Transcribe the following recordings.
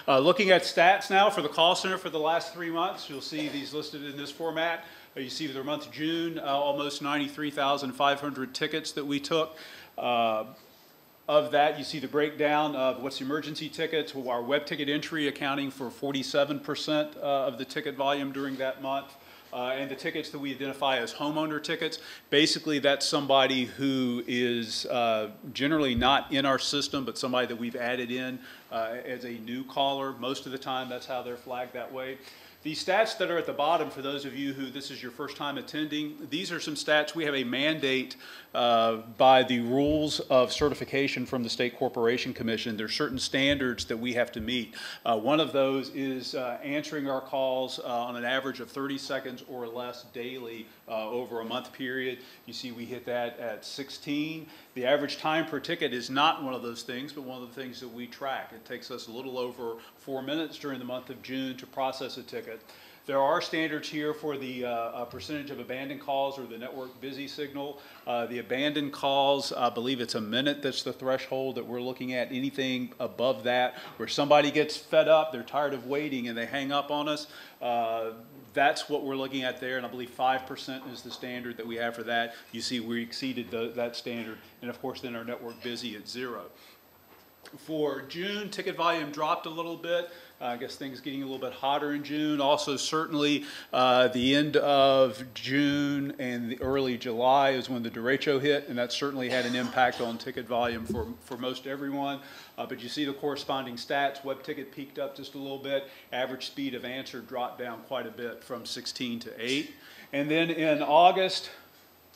Looking at stats now for the call center for the last 3 months, you'll see these listed in this format. You see for the month of June, almost 93,500 tickets that we took. Of that, you see the breakdown of what's the emergency tickets, our web ticket entry accounting for 47% of the ticket volume during that month. And the tickets that we identify as homeowner tickets, basically that's somebody who is generally not in our system, but somebody that we've added in as a new caller. Most of the time, that's how they're flagged that way. These stats that are at the bottom, for those of you who this is your first time attending, these are some stats. We have a mandate by the rules of certification from the State Corporation Commission. There's certain standards that we have to meet. One of those is answering our calls on an average of 30 seconds or less daily over a month period. You see we hit that at 16. The average time per ticket is not one of those things, but one of the things that we track. It takes us a little over 4 minutes during the month of June to process a ticket. There are standards here for the percentage of abandoned calls or the network busy signal. The abandoned calls, I believe it's a minute that's the threshold that we're looking at. Anything above that, where somebody gets fed up, they're tired of waiting and they hang up on us, that's what we're looking at there, and I believe 5% is the standard that we have for that. You see we exceeded that standard, and of course then our network busy at 0. For June, ticket volume dropped a little bit. I guess things getting a little bit hotter in June. Also, certainly the end of June and the early July is when the derecho hit, and that certainly had an impact on ticket volume for most everyone. But you see the corresponding stats. Web ticket peaked up just a little bit. Average speed of answer dropped down quite a bit from 16 to 8. And then in August,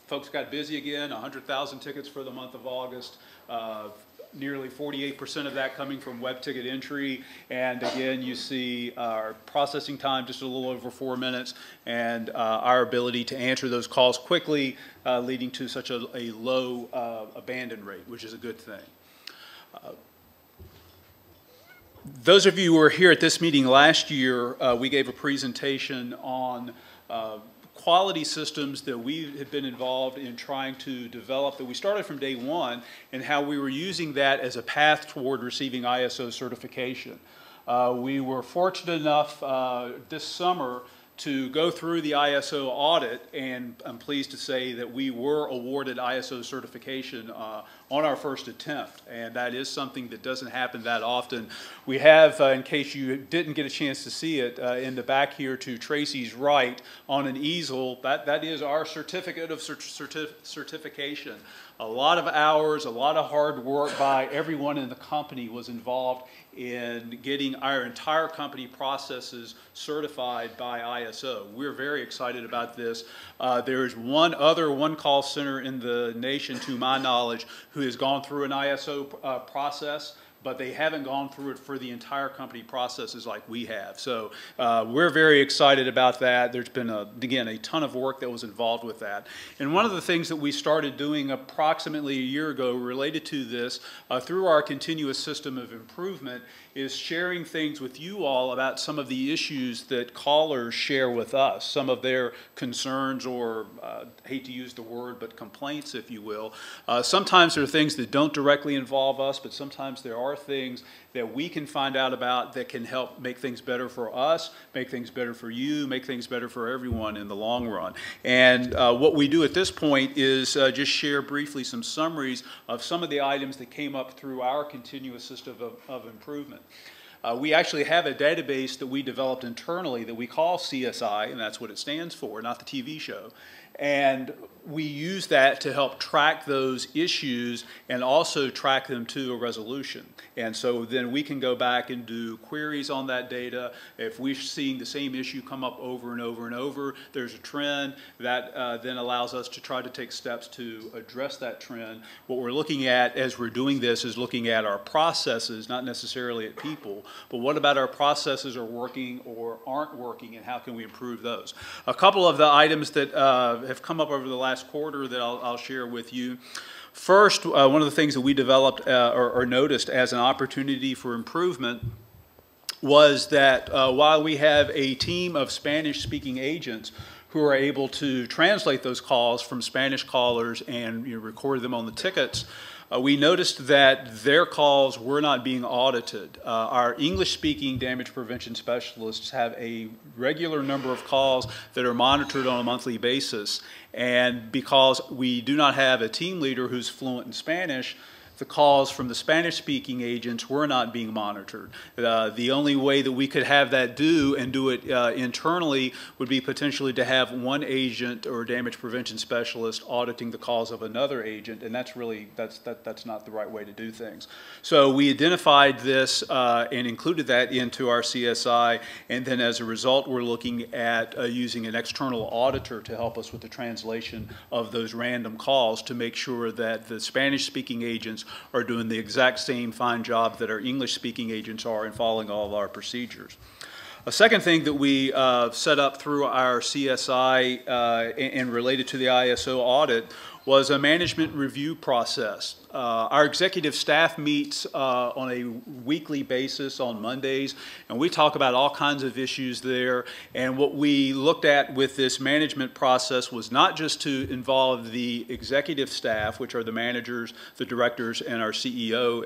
folks got busy again. 100,000 tickets for the month of August. Nearly 48% of that coming from web ticket entry, and again you see our processing time just a little over 4 minutes, and our ability to answer those calls quickly, leading to such a low abandon rate, which is a good thing. Those of you who were here at this meeting last year, we gave a presentation on quality systems that we have been involved in trying to develop, that we started from day one, and how we were using that as a path toward receiving ISO certification. We were fortunate enough this summer to go through the ISO audit, and I'm pleased to say that we were awarded ISO certification on our first attempt, and that is something that doesn't happen that often. We have, in case you didn't get a chance to see it, in the back here to Tracy's right on an easel, that is our certificate of certification. A lot of hours, a lot of hard work by everyone in the company was involved in getting our entire company processes certified by ISO. We're very excited about this. There is one other call center in the nation, to my knowledge, who has gone through an ISO process, but they haven't gone through it for the entire company processes like we have. So we're very excited about that. There's been, again, a ton of work that was involved with that. And one of the things that we started doing approximately a year ago related to this through our continuous system of improvement is sharing things with you all about some of the issues that callers share with us, some of their concerns, or hate to use the word, but complaints, if you will. Sometimes there are things that don't directly involve us, but sometimes there are things that we can find out about that can help make things better for us, make things better for you, make things better for everyone in the long run. And what we do at this point is just share briefly some summaries of some of the items that came up through our continuous system of improvement. We actually have a database that we developed internally that we call CSI, and that's what it stands for, not the TV show. And we use that to help track those issues and also track them to a resolution. And so then we can go back and do queries on that data. If we're seeing the same issue come up over and over and over, there's a trend that then allows us to try to take steps to address that trend. What we're looking at as we're doing this is looking at our processes, not necessarily at people, but what about our processes are working or aren't working, and how can we improve those? A couple of the items that have come up over the last quarter that I'll share with you. First, one of the things that we developed or noticed as an opportunity for improvement was that while we have a team of Spanish-speaking agents who are able to translate those calls from Spanish callers and record them on the tickets, we noticed that their calls were not being audited. Our English-speaking damage prevention specialists have a regular number of calls that are monitored on a monthly basis, and because we do not have a team leader who's fluent in Spanish, the calls from the Spanish-speaking agents were not being monitored. The only way that we could have that do it internally would be potentially to have one agent or damage prevention specialist auditing the calls of another agent, and that's not the right way to do things. So we identified this and included that into our CSI, and then as a result, we're looking at using an external auditor to help us with the translation of those random calls to make sure that the Spanish-speaking agents are doing the exact same fine job that our English-speaking agents are in following all of our procedures. A second thing that we set up through our CSI and related to the ISO audit was a management review process. Our executive staff meets on a weekly basis on Mondays, and we talk about all kinds of issues there. And what we looked at with this management process was not just to involve the executive staff, which are the managers, the directors, and our CEO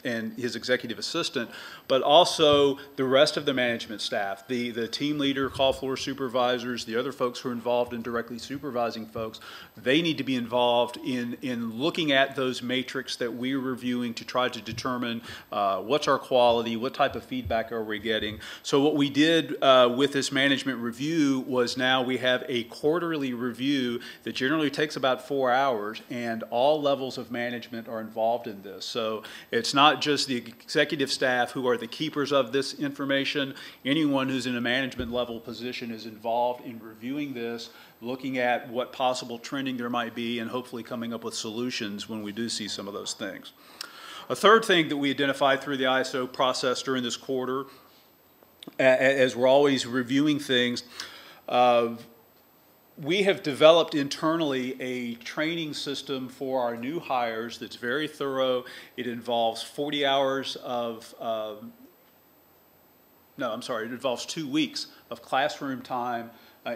and his executive assistant, but also the rest of the management staff, the team leader, call floor supervisors, the other folks who are involved in directly supervising folks. They need to be involved in looking at those matrix that we're reviewing to try to determine what's our quality, what type of feedback are we getting. So what we did with this management review was now we have a quarterly review that generally takes about 4 hours, and all levels of management are involved in this. So it's not just the executive staff who are the keepers of this information. Anyone who's in a management level position is involved in reviewing this, looking at what possible trending there might be, and hopefully coming up with solutions when we do see some of those things. A third thing that we identified through the ISO process during this quarter, as we're always reviewing things, we have developed internally a training system for our new hires that's very thorough. It involves 40 hours of, it involves 2 weeks of classroom time,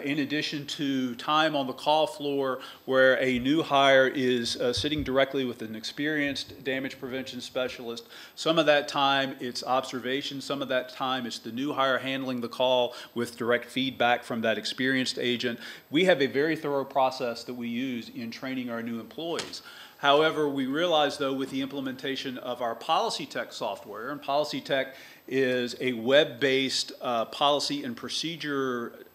in addition to time on the call floor where a new hire is sitting directly with an experienced damage prevention specialist. Some of that time it's observation, some of that time it's the new hire handling the call with direct feedback from that experienced agent. We have a very thorough process that we use in training our new employees. However, we realize, though, with the implementation of our PolicyTech software, and PolicyTech is a web-based policy and procedure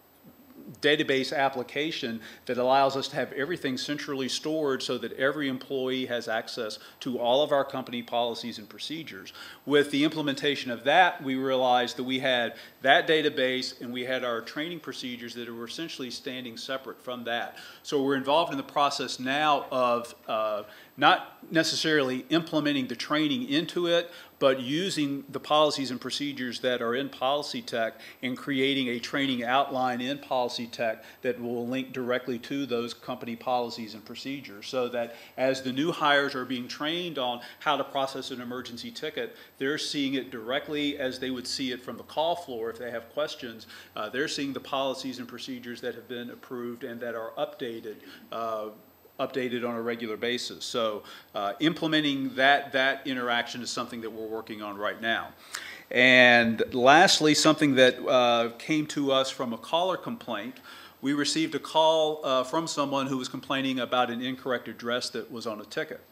database application that allows us to have everything centrally stored so that every employee has access to all of our company policies and procedures. With the implementation of that, we realized that we had that database and we had our training procedures that were essentially standing separate from that. So we're involved in the process now of not necessarily implementing the training into it, but using the policies and procedures that are in PolicyTech and creating a training outline in PolicyTech that will link directly to those company policies and procedures, so that as the new hires are being trained on how to process an emergency ticket, they're seeing it directly as they would see it from the call floor. If they have questions, they're seeing the policies and procedures that have been approved and that are updated on a regular basis. So implementing that interaction is something that we're working on right now. And lastly, something that came to us from a caller complaint. We received a call from someone who was complaining about an incorrect address that was on a ticket.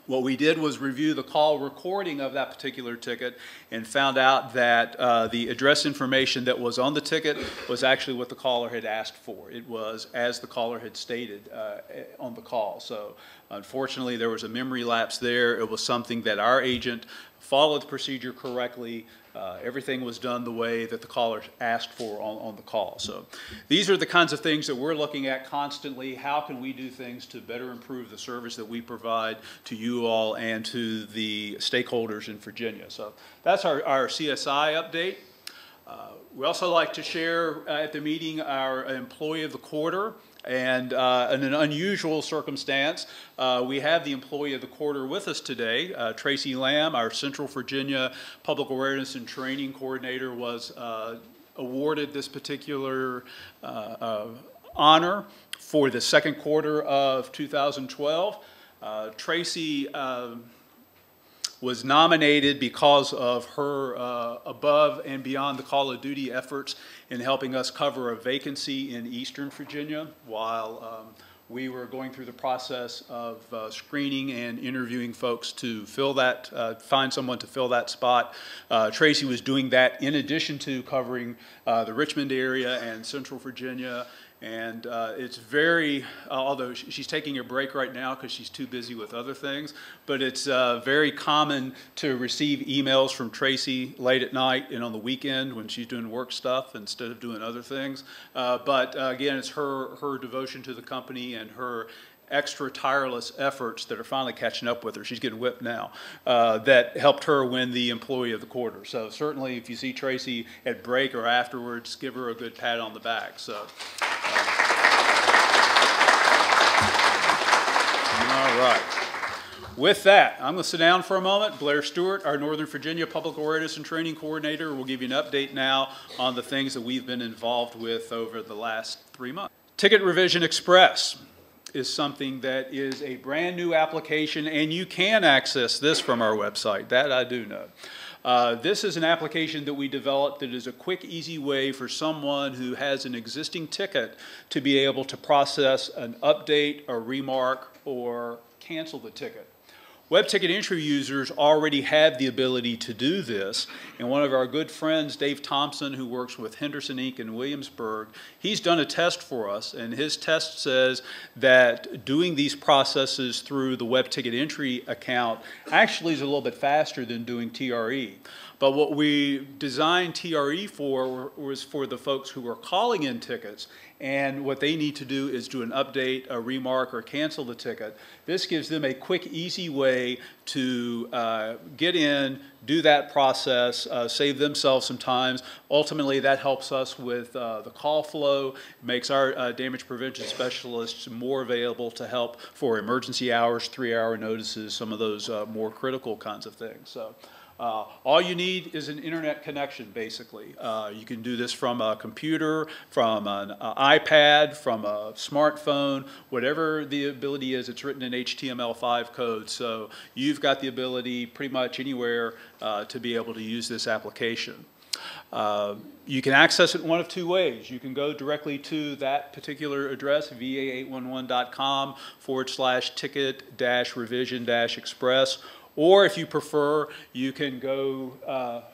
What we did was review the call recording of that particular ticket and found out that the address information that was on the ticket was actually what the caller had asked for. It was as the caller had stated on the call. So unfortunately, there was a memory lapse there. It was something that our agent followed the procedure correctly. Everything was done the way that the caller asked for on the call. So these are the kinds of things that we're looking at constantly. How can we do things to better improve the service that we provide to you all and to the stakeholders in Virginia? So that's our CSI update. We also like to share at the meeting our Employee of the Quarter. And in an unusual circumstance, we have the Employee of the Quarter with us today. Tracy Lamb, our Central Virginia Public Awareness and Training Coordinator, was awarded this particular honor for the second quarter of 2012. Tracy was nominated because of her above and beyond the Call of Duty efforts in helping us cover a vacancy in Eastern Virginia while we were going through the process of screening and interviewing folks to fill that, find someone to fill that spot. Tracy was doing that in addition to covering the Richmond area and Central Virginia. And it's very, although she's taking a break right now because she's too busy with other things, but it's very common to receive emails from Tracy late at night and on the weekend when she's doing work stuff instead of doing other things. But again, it's her devotion to the company and her extra tireless efforts that are finally catching up with her. She's getting whipped now. That helped her win the Employee of the Quarter. So certainly if you see Tracy at break or afterwards, give her a good pat on the back. So. All right. With that, I'm going to sit down for a moment. Blair Stewart, our Northern Virginia Public Awareness and Training Coordinator, will give you an update now on the things that we've been involved with over the last 3 months. Ticket Revision Express is something that is a brand new application, and you can access this from our website. That I do know. This is an application that we developed that is a quick, easy way for someone who has an existing ticket to be able to process an update, a remark, or cancel the ticket. Web ticket entry users already have the ability to do this, and one of our good friends, Dave Thompson, who works with Henderson Inc. in Williamsburg, he's done a test for us, and his test says that doing these processes through the web ticket entry account actually is a little bit faster than doing TRE. But what we designed TRE for was for the folks who are calling in tickets, and what they need to do is do an update, a remark, or cancel the ticket. This gives them a quick, easy way to get in, do that process, save themselves some time. Ultimately, that helps us with the call flow, makes our damage prevention specialists more available to help for emergency hours, 3-hour notices, some of those more critical kinds of things. So. All you need is an internet connection, basically. You can do this from a computer, from an iPad, from a smartphone, whatever the ability is. It's written in HTML5 code, so you've got the ability pretty much anywhere to be able to use this application. You can access it one of two ways. You can go directly to that particular address, va811.com/ticket-revision-express. Or if you prefer, you can go,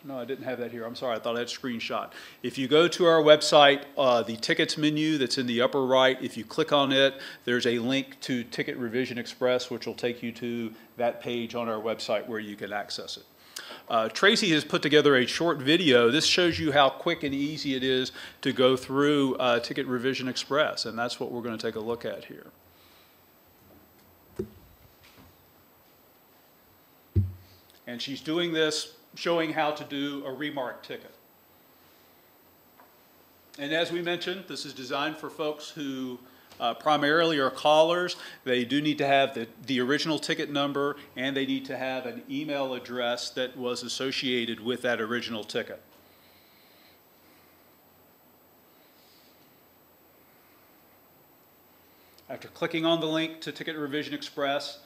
no, I didn't have that here. I'm sorry, I thought I had a screenshot. If you go to our website, the tickets menu that's in the upper right, if you click on it, there's a link to Ticket Revision Express, which will take you to that page on our website where you can access it. Tracy has put together a short video. This shows you how quick and easy it is to go through Ticket Revision Express, and that's what we're going to take a look at here. And she's doing this, showing how to do a remark ticket. And as we mentioned, this is designed for folks who primarily are callers. They do need to have the original ticket number, and they need to have an email address that was associated with that original ticket. After clicking on the link to Ticket Revision Express,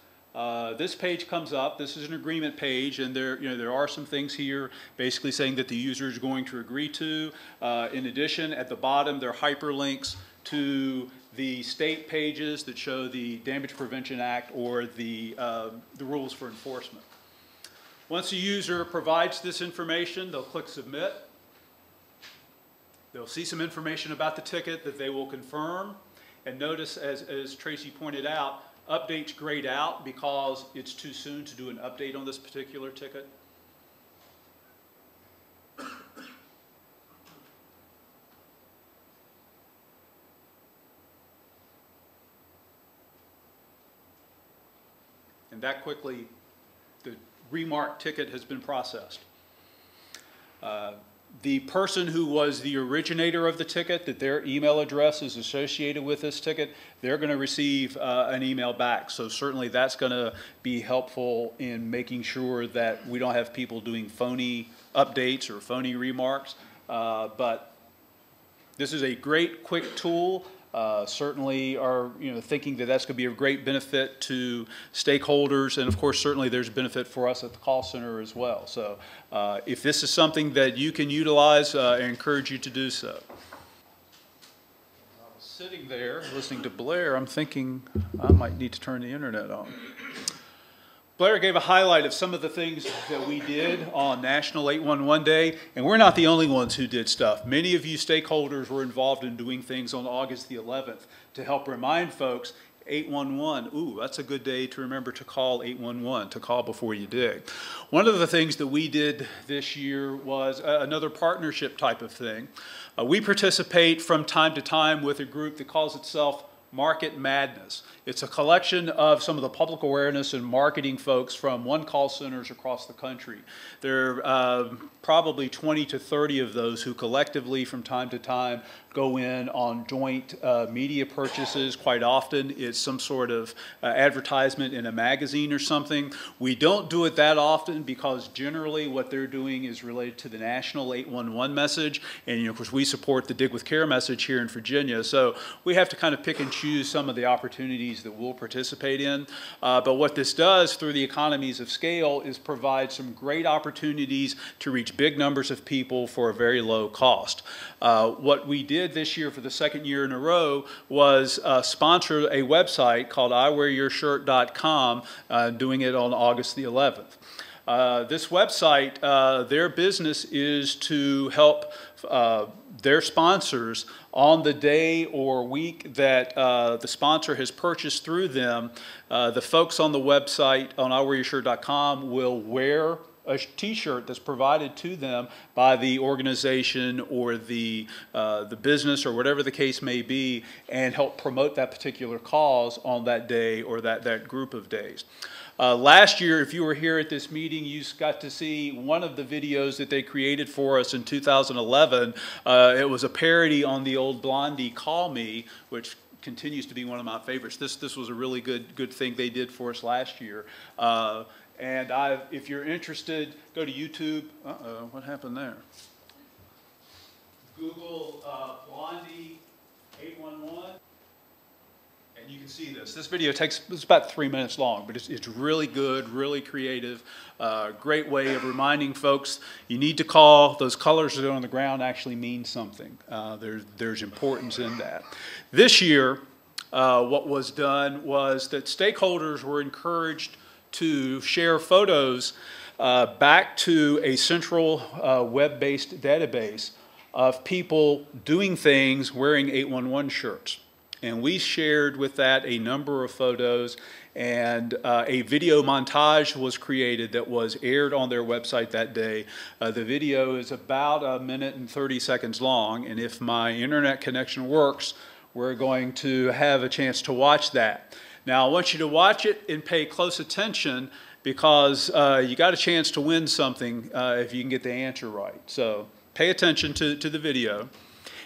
this page comes up. This is an agreement page, and there are some things here basically saying that the user is going to agree to. In addition, at the bottom, there are hyperlinks to the state pages that show the Damage Prevention Act or the rules for enforcement. Once a user provides this information, they'll click Submit. They'll see some information about the ticket that they will confirm. And notice, as Tracy pointed out, updates grayed out because it's too soon to do an update on this particular ticket. And that quickly, the remarked ticket has been processed. The person who was the originator of the ticket, that their email address is associated with this ticket, they're going to receive an email back. So certainly that's going to be helpful in making sure that we don't have people doing phony updates or phony remarks. But this is a great, quick tool. certainly are thinking that that's going to be a great benefit to stakeholders, and of course certainly there's benefit for us at the call center as well. So if this is something that you can utilize, I encourage you to do so. I was sitting there listening to Blair, I'm thinking I might need to turn the internet on. Blair gave a highlight of some of the things that we did on National 811 Day, and we're not the only ones who did stuff. Many of you stakeholders were involved in doing things on August the 11th to help remind folks 811, ooh, that's a good day to remember to call 811, to call before you dig. One of the things that we did this year was another partnership type of thing. We participate from time to time with a group that calls itself Market Madness. It's a collection of some of the public awareness and marketing folks from one call centers across the country. There are probably 20 to 30 of those who collectively from time to time go in on joint media purchases. Quite often it's some sort of advertisement in a magazine or something. We don't do it that often because generally what they're doing is related to the national 811 message, and of course we support the Dig with Care message here in Virginia, so we have to kind of pick and choose some of the opportunities that we'll participate in. But what this does through the economies of scale is provide some great opportunities to reach big numbers of people for a very low cost. What we did this year for the second year in a row was sponsor a website called iwearyourshirt.com, doing it on August the 11th. This website, their business is to help their sponsors on the day or week that the sponsor has purchased through them. The folks on the website on iwearyourshirt.com will wear a t-shirt that's provided to them by the organization or the business or whatever the case may be, and help promote that particular cause on that day or that group of days. Last year, if you were here at this meeting, you got to see one of the videos that they created for us in 2011. It was a parody on the old Blondie Call Me, which continues to be one of my favorites. This was a really good thing they did for us last year. And if you're interested, go to YouTube. Uh-oh, what happened there? Google Blondie 811. And you can see this. This video it's about 3 minutes long, but it's really good, really creative, great way of reminding folks you need to call. Those colors that are on the ground actually mean something. There's importance in that. This year, what was done was that stakeholders were encouraged to share photos back to a central web-based database of people doing things wearing 811 shirts. And we shared with that a number of photos, and a video montage was created that was aired on their website that day. The video is about 1 minute and 30 seconds long, and if my internet connection works, we're going to have a chance to watch that. Now, I want you to watch it and pay close attention, because you got a chance to win something if you can get the answer right. So pay attention to the video.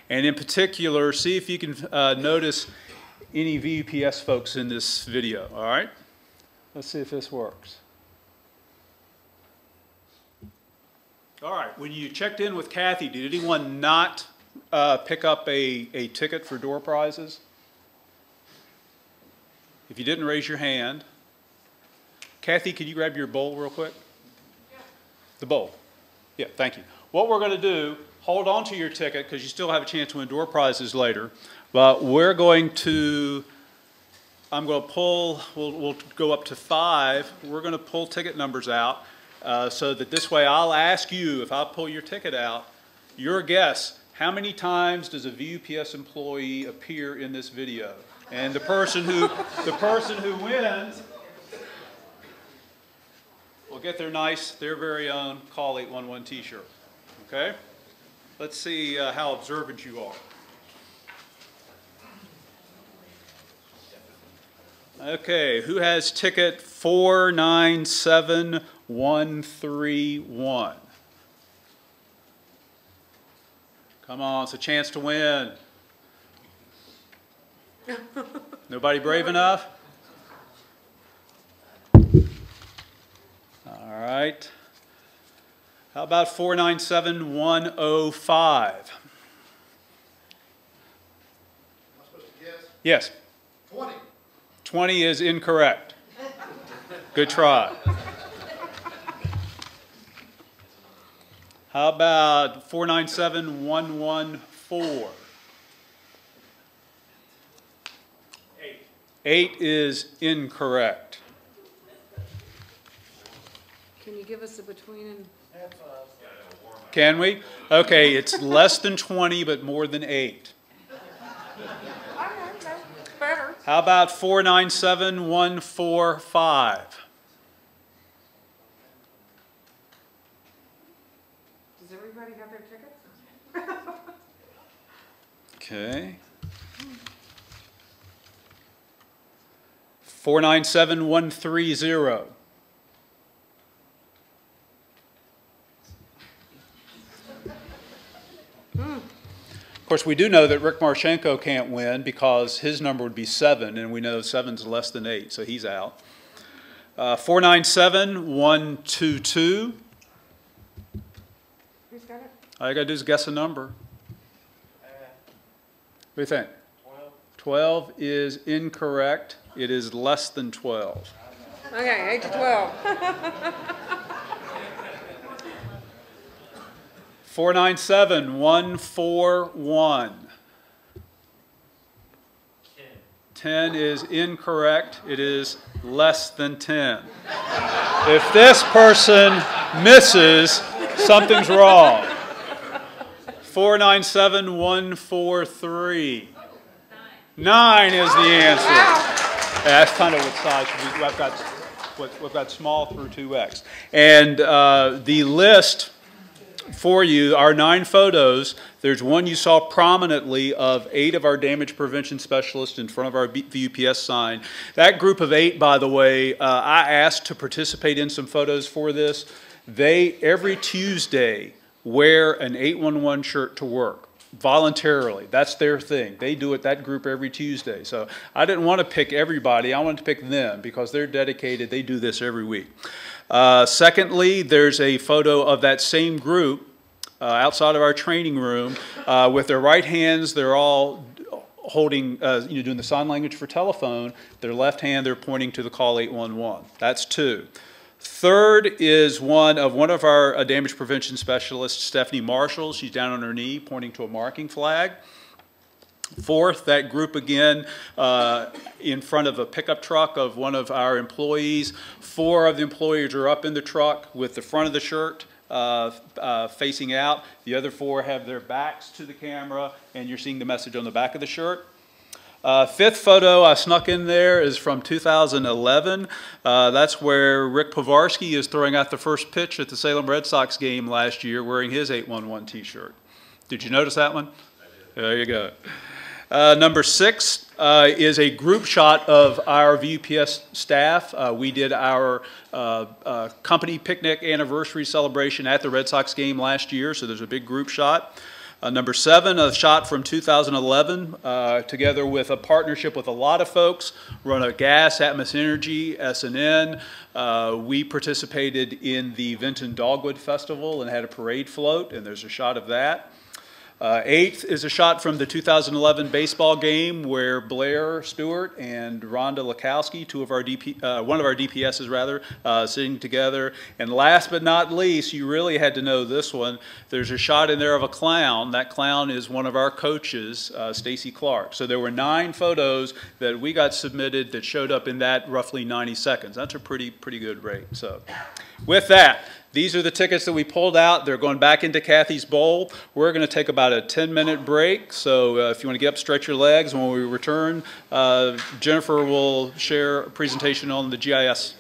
And in particular, see if you can notice any VUPS folks in this video, all right? Let's see if this works. All right, when you checked in with Kathy, did anyone not pick up a ticket for door prizes? If you didn't, raise your hand. Kathy, could you grab your bowl real quick? Yeah. The bowl. Yeah, thank you. What we're going to do, hold on to your ticket because you still have a chance to win door prizes later. But we're going to, I'm going to pull, we'll go up to 5. We're going to pull ticket numbers out so that this way I'll ask you, if I pull your ticket out, your guess, how many times does a VUPS employee appear in this video? And the person who wins will get their very own Call 811 t-shirt. Okay? Let's see how observant you are. Okay, who has ticket 497131? Come on, it's a chance to win. Nobody brave enough? All right. How about 497105? Yes? 20. 20 is incorrect. Good try. How about 497-114? 8. 8 is incorrect. Can you give us a between and? Can we? Okay, it's less than 20, but more than 8. Better. How about 497-145? Does everybody have their tickets? Okay. 497-130. Of course, we do know that Rick Marchenko can't win because his number would be 7, and we know 7's less than 8, so he's out. 497-122. Who's got it? All you got to do is guess a number. What do you think? 12. 12 is incorrect. It is less than 12. Okay, 8 to 12. 497-141. 10 is incorrect. It is less than 10. If this person misses, something's wrong. 497-143. 9 is the answer. Yeah, that's kind of what size we've got small through 2x. And the list for you are 9 photos. There's one you saw prominently of 8 of our damage prevention specialists in front of our VUPS sign. That group of 8, by the way, I asked to participate in some photos for this. They, every Tuesday, wear an 811 shirt to work voluntarily. That's their thing. They do it, that group, every Tuesday. So I didn't want to pick everybody. I wanted to pick them because they're dedicated. They do this every week. Secondly, there's a photo of that same group outside of our training room with their right hands. They're all holding, doing the sign language for telephone. Their left hand, they're pointing to the call 811. That's 2. Third is one of our damage prevention specialists, Stephanie Marshall. She's down on her knee pointing to a marking flag. Fourth, that group again in front of a pickup truck of one of our employees. 4 of the employees are up in the truck with the front of the shirt facing out. The other 4 have their backs to the camera, and you're seeing the message on the back of the shirt. Fifth photo I snuck in there is from 2011. That's where Rick Povarsky is throwing out the first pitch at the Salem Red Sox game last year wearing his 811 t-shirt. Did you notice that one? There you go. Number 6 is a group shot of our VUPS staff. We did our company picnic anniversary celebration at the Red Sox game last year, so there's a big group shot. Number 7, a shot from 2011, together with a partnership with a lot of folks, run a gas, Atmos Energy, SNN. We participated in the Vinton Dogwood Festival and had a parade float, and there's a shot of that. 8th is a shot from the 2011 baseball game where Blair Stewart and Rhonda Lakowski, one of our DPSs rather, sitting together. And last but not least, you really had to know this one. There's a shot in there of a clown. That clown is one of our coaches, Stacy Clark. So there were 9 photos that we got submitted that showed up in that roughly 90 seconds. That's a pretty good rate. So with that, these are the tickets that we pulled out. They're going back into Kathy's bowl. We're going to take about a 10-minute break. So if you want to get up, stretch your legs. When we return, Jennifer will share a presentation on the GIS.